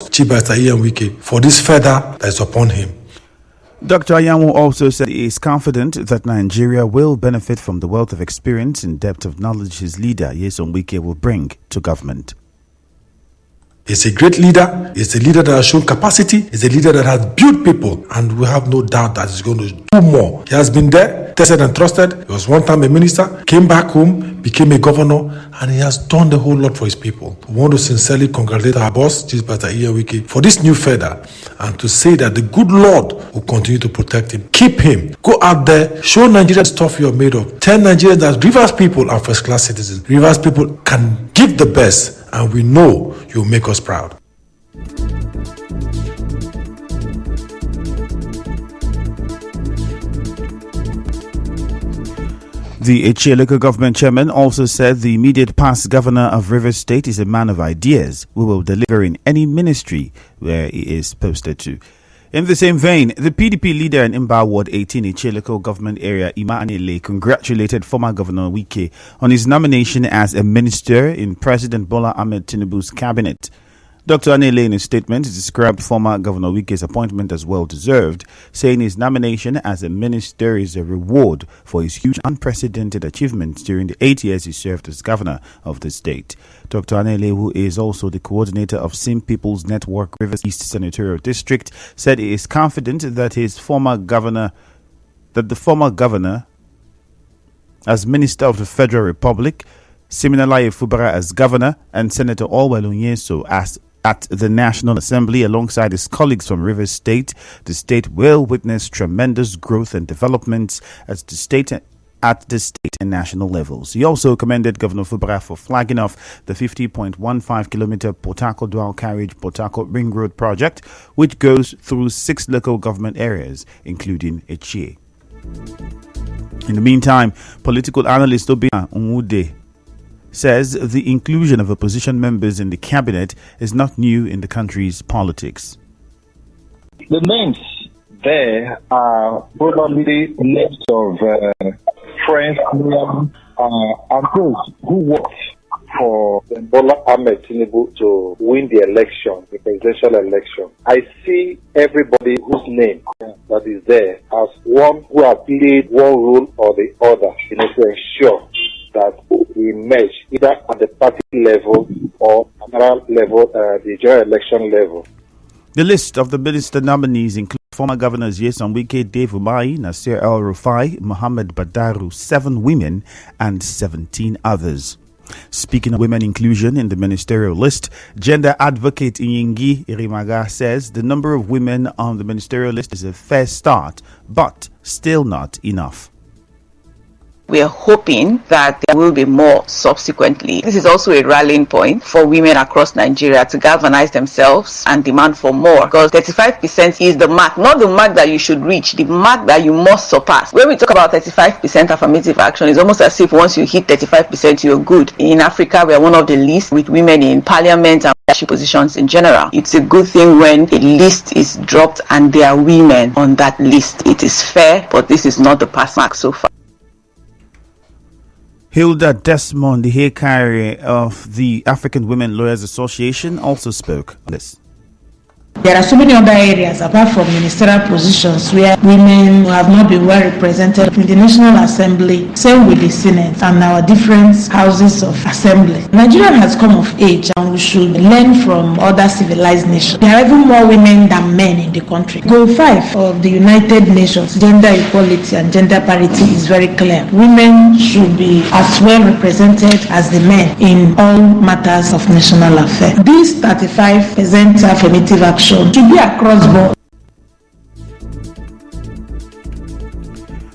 endorse Chief Barrister Ian Wike for this feather that is upon him. Dr. Ayamu also said he is confident that Nigeria will benefit from the wealth of experience and depth of knowledge his leader, Nyesom Wike, will bring to government. He's a great leader. He's a leader that has shown capacity. He's a leader that has built people. And we have no doubt that he's going to do more. He has been there, tested and trusted. He was one time a minister, came back home, became a governor, and he has done the whole lot for his people. We want to sincerely congratulate our boss, Chief Barrister Ian Wike, for this new feather, and to say that the good Lord will continue to protect him. Keep him. Go out there, show Nigeria the stuff you're made of. Tell Nigerians that Rivers people are first-class citizens. Rivers people can give the best, and we know you'll make us proud. The Echie local government chairman also said the immediate past governor of Rivers State is a man of ideas who will deliver in any ministry where he is posted to. In the same vein, the PDP leader in Imba Ward 18 Echie local government area, Ima Anele, congratulated former Governor Wike on his nomination as a minister in President Bola Ahmed Tinubu's cabinet. Dr. Anele, in a statement, described former Governor Wike's appointment as well-deserved, saying his nomination as a minister is a reward for his huge unprecedented achievements during the 8 years he served as governor of the state. Dr. Anele, who is also the coordinator of Sim People's Network Rivers East Senatorial District, said he is confident that the former governor, as Minister of the Federal Republic, Siminalayi Fubara as governor, and Senator Orwell Onyeso as at the National Assembly alongside his colleagues from Rivers State, the state will witness tremendous growth and developments at the state and national levels. He also commended Governor Fubara for flagging off the 50.15-kilometer Port Harcourt dual carriage Port Harcourt Ring Road project, which goes through 6 local government areas, including Echie. In the meantime, political analyst Obia Onwude says the inclusion of opposition members in the cabinet is not new in the country's politics. The names there are probably names of friends and those who worked for Bola Ahmed Tinubu to win the election, the presidential election. I see everybody whose name that is there as one who has played one role or the other, to ensure that we merge either at the party level or general level, the general election level. The list of the minister nominees includes former governors Nyesom Wike, Dave Umahi, Nasir El Rufai, Mohammed Badaru, 7 women, and 17 others. Speaking of women inclusion in the ministerial list, gender advocate Inyingi Irimaga says the number of women on the ministerial list is a fair start, but still not enough. We are hoping that there will be more subsequently. This is also a rallying point for women across Nigeria to galvanize themselves and demand for more, because 35% is the mark, not the mark that you should reach, the mark that you must surpass. When we talk about 35% affirmative action, it's almost as if once you hit 35%, you're good. In Africa, we are one of the least with women in parliament and leadership positions in general. It's a good thing when a list is dropped and there are women on that list. It is fair, but this is not the pass mark so far. Hilda Desmond, the hair carrier of the African Women Lawyers Association, also spoke on this. There are so many other areas apart from ministerial positions where women have not been well represented in the National Assembly, same with the Senate and our different houses of assembly. Nigeria has come of age and we should learn from other civilized nations. There are even more women than men in the country. Goal 5 of the United Nations, gender equality and gender parity, is very clear. Women should be as well represented as the men in all matters of national affairs. This 35% affirmative action should be across board.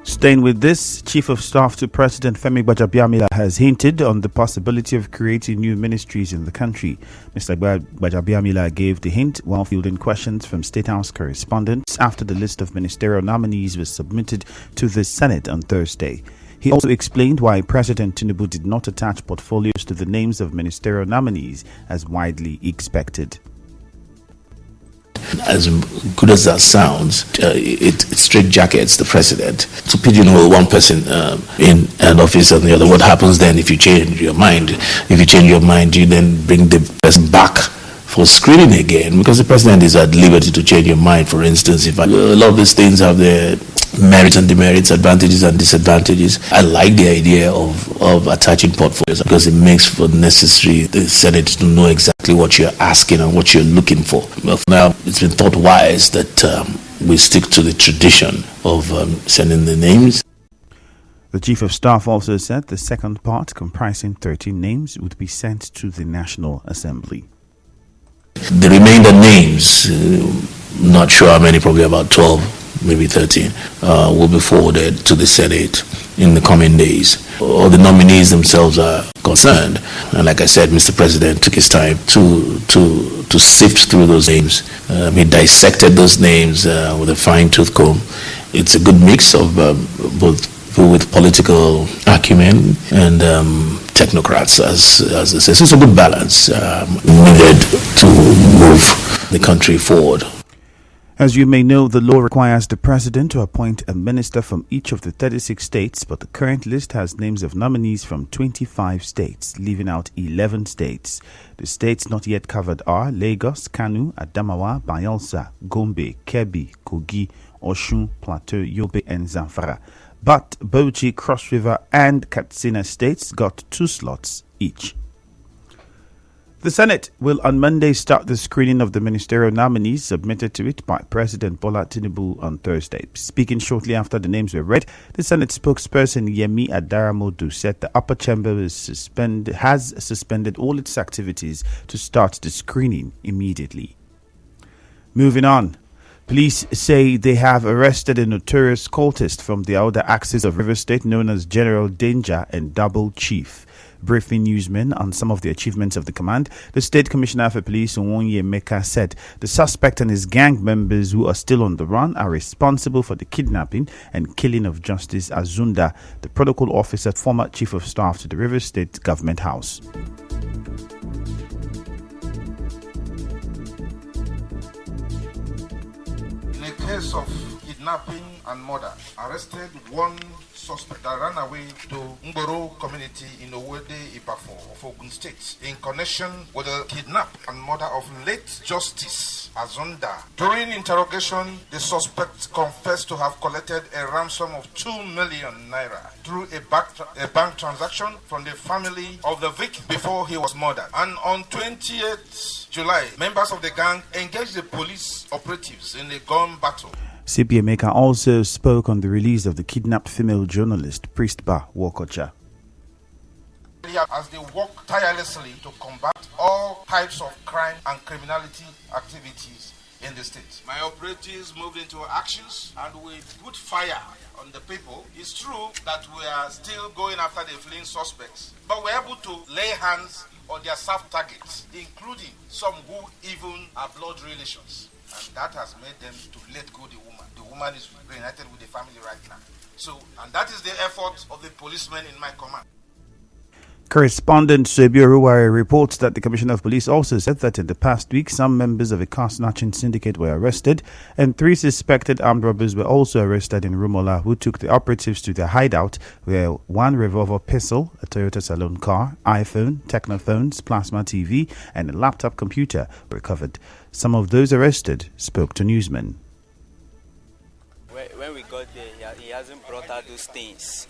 Staying with this, Chief of Staff to President Femi Gbajabiamila has hinted on the possibility of creating new ministries in the country. Mr. Gbajabiamila gave the hint while fielding questions from State House correspondents after the list of ministerial nominees was submitted to the Senate on Thursday. He also explained why President Tinubu did not attach portfolios to the names of ministerial nominees as widely expected. As good as that sounds, it straitjackets the president to pigeonhole one person in an office and the other. What happens then if you change your mind? If you change your mind, you then bring the person back for screening again, because the president is at liberty to change your mind. For instance, if a lot of these things have their merits and demerits, advantages and disadvantages, I like the idea of attaching portfolios because it makes for necessary the Senate to know exactly what you're asking and what you're looking for. But now it's been thought wise that we stick to the tradition of sending the names. The Chief of Staff also said the second part, comprising 13 names, would be sent to the National Assembly. The remainder names, not sure how many, probably about 12, maybe 13, will be forwarded to the Senate in the coming days. All the nominees themselves are concerned. And like I said, Mr. President took his time to sift through those names. He dissected those names with a fine-tooth comb. It's a good mix of both people with political acumen and technocrats, as they say. So it's a good balance needed to move the country forward. As you may know, the law requires the president to appoint a minister from each of the 36 states, but the current list has names of nominees from 25 states, leaving out 11 states. The states not yet covered are Lagos, Kano, Adamawa, Bayelsa, Gombe, Kebbi, Kogi, Osun, Plateau, Yobe, and Zamfara. But Bauchi, Cross River, and Katsina states got 2 slots each. The Senate will on Monday start the screening of the ministerial nominees submitted to it by President Bola Tinubu on Thursday. Speaking shortly after the names were read, the Senate spokesperson Yemi Adaramodu said the upper chamber has suspended all its activities to start the screening immediately. Moving on. Police say they have arrested a notorious cultist from the outer axis of Rivers State known as General Danger and Double Chief. Briefing newsmen on some of the achievements of the command, the State Commissioner for Police, Nwonye Meka, said the suspect and his gang members who are still on the run are responsible for the kidnapping and killing of Justice Azunda, the protocol officer, former Chief of Staff to the Rivers State Government House. In a case of kidnapping and murder, arrested one suspect that ran away to Ngboro community in Owode, Ibafo of Ogun State in connection with the kidnap and murder of late Justice Azunda. During interrogation, the suspect confessed to have collected a ransom of 2 million naira through a bank transaction from the family of the victim before he was murdered. And on 28th July, members of the gang engaged the police operatives in a gun battle. CPA Maker also spoke on the release of the kidnapped female journalist, Priestba Wokocha. As they work tirelessly to combat all types of crime and criminality activities in the state. My operatives moved into actions and with good fire on the people. It's true that we are still going after the fleeing suspects, but we're able to lay hands on their soft targets, including some who even are blood relations. And that has made them to let go the woman. The woman is reunited with the family right now. So, and that is the effort of the policemen in my command. Correspondent Sebio Ruwari reports that the Commissioner of Police also said that in the past week, some members of a car-snatching syndicate were arrested, and 3 suspected armed robbers were also arrested in Rumola, who took the operatives to their hideout, where 1 revolver pistol, a Toyota Salon car, iPhone, Technophones, plasma TV, and a laptop computer were recovered. Some of those arrested spoke to newsmen. When we got there, he hasn't brought out those things.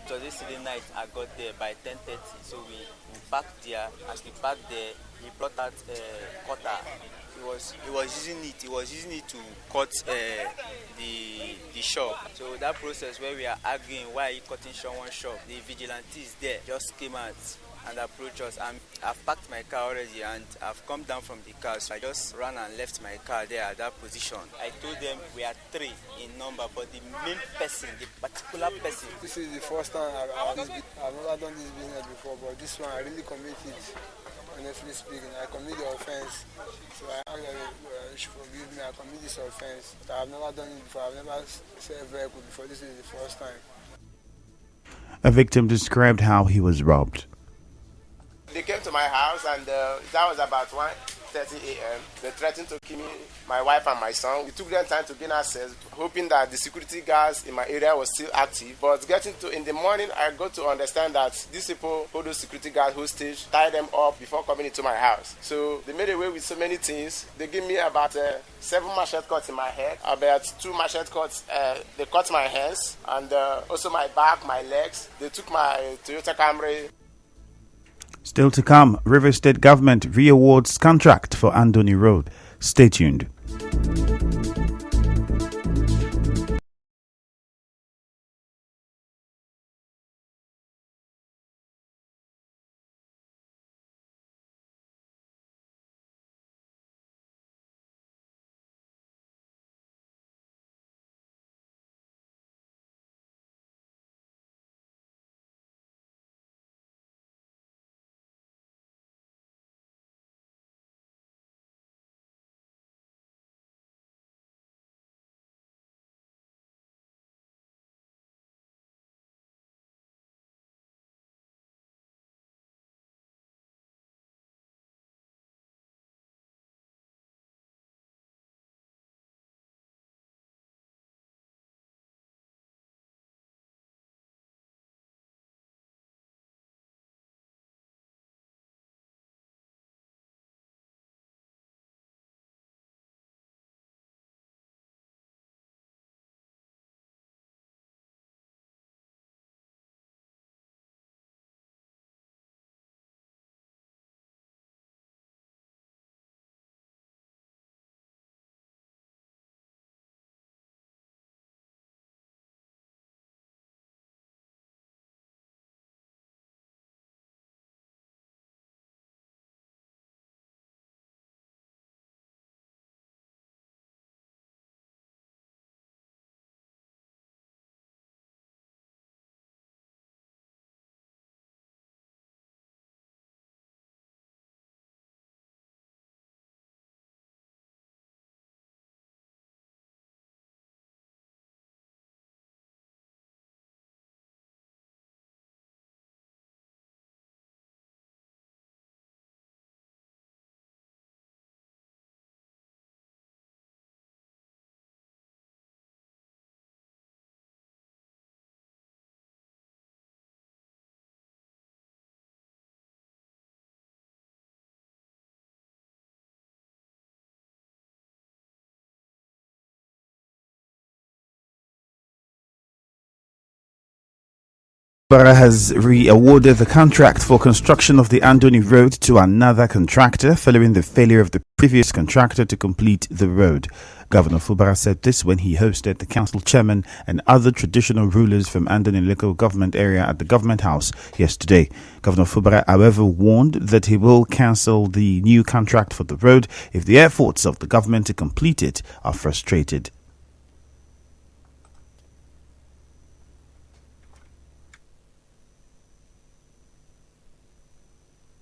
So this night I got there by 10:30. So we parked there. As we parked there, he brought out a cutter. He was using it to cut the shop. So that process where we are arguing why he cutting someone's shop, the vigilantes there just came out and approached us. I've parked my car already and I've come down from the car, so I just ran and left my car there at that position. I told them we are 3 in number, but the main person, the particular person. This is the first time I've never done this business before, but this one I really commit it. Honestly speaking, I commit the offense. So I ask that you should forgive me. I commit this offense. I've never done it before. I've never said a vehicle before. This is the first time. A victim described how he was robbed. They came to my house and that was about 8:30 a.m. They threatened to kill me, my wife and my son. We took them time to gain access, hoping that the security guards in my area was still active. But in the morning, I got to understand that these people hold those security guards hostage, tie them up before coming into my house. So they made away with so many things. They gave me about 7 machete cuts in my head, about 2 machete cuts. They cut my hands and also my back, my legs. They took my Toyota Camry. Still to come, Rivers State Government re-awards contract for Andoni Road. Stay tuned. Fubara has re-awarded the contract for construction of the Andoni Road to another contractor following the failure of the previous contractor to complete the road. Governor Fubara said this when he hosted the council chairman and other traditional rulers from Andoni local government area at the government house yesterday. Governor Fubara, however, warned that he will cancel the new contract for the road if the efforts of the government to complete it are frustrated.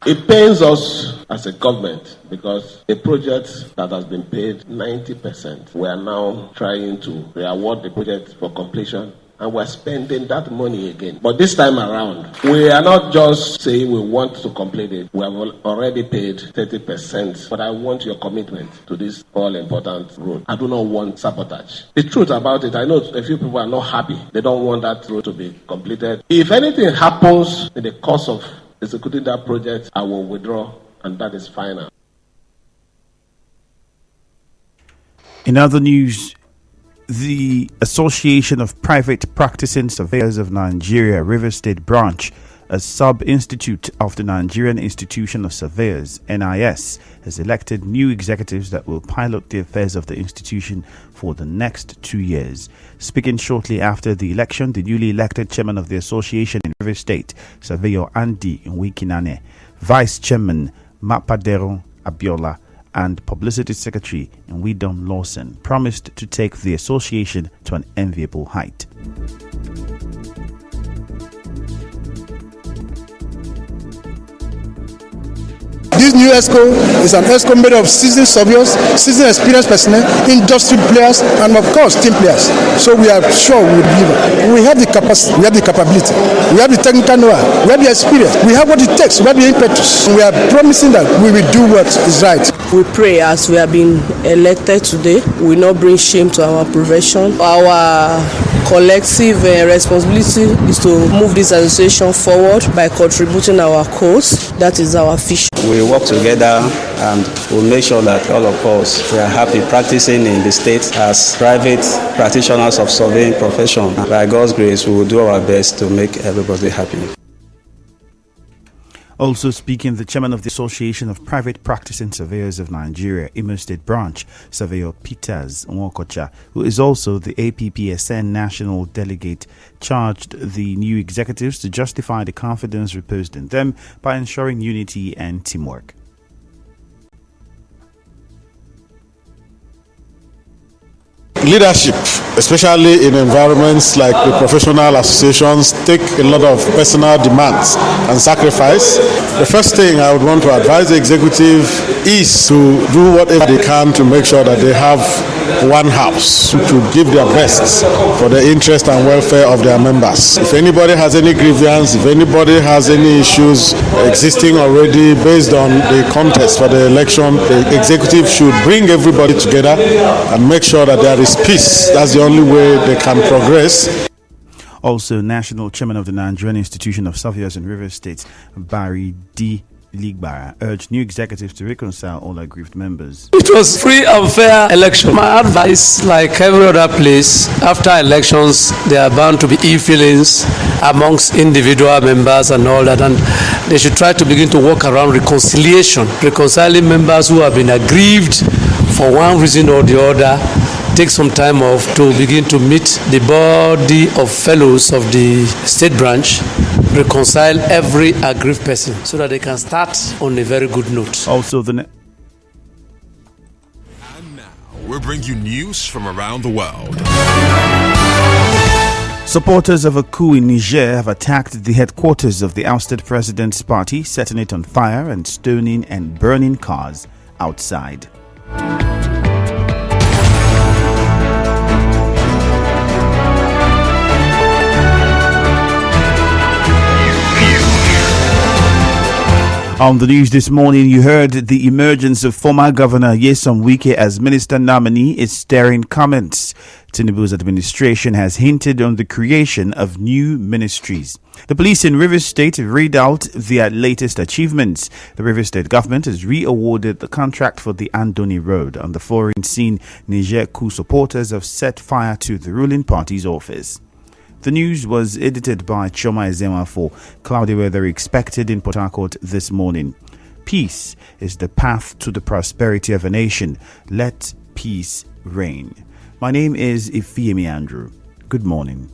It pains us as a government because a project that has been paid 90%, we are now trying to re-award the project for completion, and we're spending that money again. But this time around, we are not just saying we want to complete it. We have already paid 30%, but I want your commitment to this all-important road. I do not want sabotage. The truth about it, I know a few people are not happy. They don't want that road to be completed. If anything happens in the course of executing that project, I will withdraw, and that is final. In other news, the Association of Private Practicing Surveyors of Nigeria, Rivers State Branch, a sub-institute of the Nigerian Institution of Surveyors, NIS, has elected new executives that will pilot the affairs of the institution for the next 2 years. Speaking shortly after the election, the newly elected chairman of the association in Rivers State, Surveyor Andy Nwikinane, Vice Chairman Mapadero Abiola, and Publicity Secretary Nwidom Lawson promised to take the association to an enviable height. This new ESCO is an ESCO made of seasoned surveyors, seasoned experienced personnel, industry players, and of course team players. So we are sure we will deliver. We have the capacity, we have the capability, we have the technical know-how, we have the experience, we have what it takes, we have the impetus. We are promising that we will do what is right. We pray as we have been elected today, we will not bring shame to our profession. Our collective responsibility is to move this association forward by contributing our cause. That is our vision. We work together and we'll make sure that all of us we are happy practicing in the state as private practitioners of surveying profession. By God's grace, we will do our best to make everybody happy. Also speaking, the chairman of the Association of Private Practicing Surveyors of Nigeria, Imo State Branch, Surveyor Peters Nwokocha, who is also the APPSN National Delegate, charged the new executives to justify the confidence reposed in them by ensuring unity and teamwork. Leadership, especially in environments like the professional associations, take a lot of personal demands and sacrifice. The first thing I would want to advise the executive is to do whatever they can to make sure that they have one house, to give their best for the interest and welfare of their members. If anybody has any grievance, if anybody has any issues existing already based on the contest for the election, the executive should bring everybody together and make sure that there is peace. That's the only way they can progress. Also, National Chairman of the Nigerian Institution of Surveyors in Rivers State, Barry D. Ligbara, urged new executives to reconcile all aggrieved members. It was free and fair election. My advice, like every other place, after elections, there are bound to be ill-feelings amongst individual members and all that, and they should try to begin to work around reconciliation, reconciling members who have been aggrieved for one reason or the other. Take some time off to begin to meet the body of fellows of the state branch, reconcile every aggrieved person so that they can start on a very good note. Also, and now we'll bring you news from around the world. Supporters of a coup in Niger have attacked the headquarters of the ousted president's party, setting it on fire and stoning and burning cars outside. On the news this morning, you heard the emergence of former Governor Nyesom Wike as minister nominee is stirring comments. Tinubu's administration has hinted on the creation of new ministries. The police in Rivers State read out their latest achievements. The Rivers State government has re-awarded the contract for the Andoni Road. On the foreign scene, Niger coup supporters have set fire to the ruling party's office. The news was edited by Choma Ezemafo. Cloudy weather expected in Port Harcourt this morning. Peace is the path to the prosperity of a nation. Let peace reign. My name is Ifeemi Andrew. Good morning.